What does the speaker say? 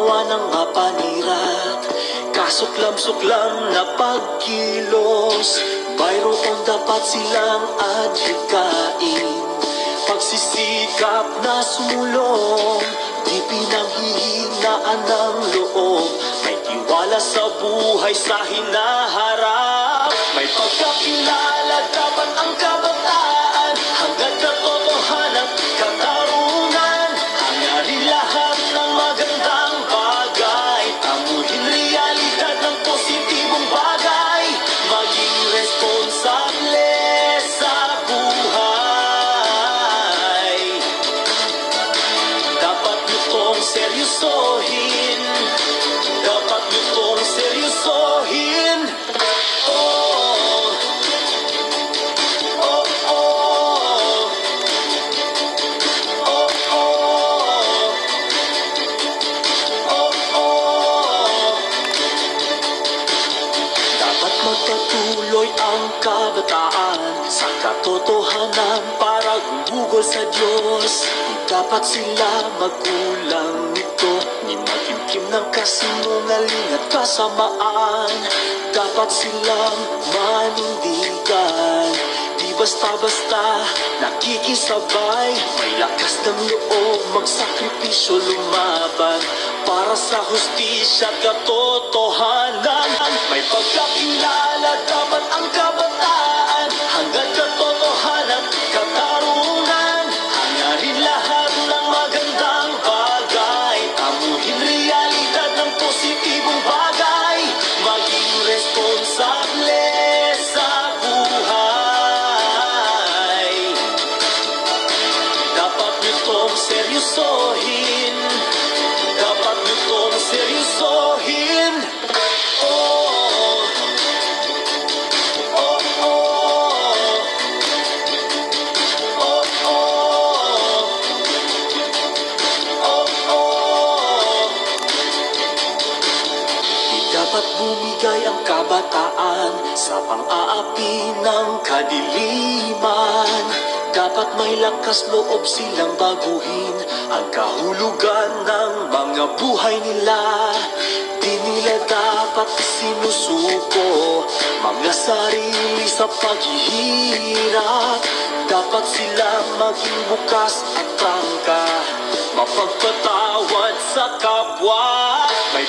gumawa ng mapanirat. Kasuklam-suklam na pagkilos, mayroon dapat silang adhikain. Pagsisikap na sumulong, di pinanghihinaan ng loob. May tiwala sa buhay sa hinaharap. May pagkakilala dapat ang kabataan, hanggang katotohanan, katarungan. Hangarin lahat ng magandang bagay, amuhin realidad ng positibong bagay. Maging responsable sa buhay. Dapat nitong seryosohin, dapat nitong seryosohin. Magpatuloy ang kabataan sa katotohanan para gumugol sa Diyos. Di dapat sila magkulang nito, ni magkimkim ng kasinungaling at kasamaan. Dapat silang manindigan, di basta-basta nakikisabay. May lakas ng loob magsakripisyo, lumaban para sa hustisya at katotohanan. May pagkakilala dapat ang kabataan, hanggang katotohanan, katarungan. Hangarin lahat ng magandang bagay, amuhin realidad ng positibong bagay. Maging responsable sa buhay. Dapat nitong seryosohin, dapat nitong seryosohin. Dapat bumigay ang kabataan sa pang-aapi ng kadiliman. Dapat may lakas loob silang baguhin ang kahulugan ng mga buhay nila. Di nila dapat sinusuko mga sarili sa paghihirap. Dapat sila maging bukas at prangka, mapagpatawad sa kapwa. May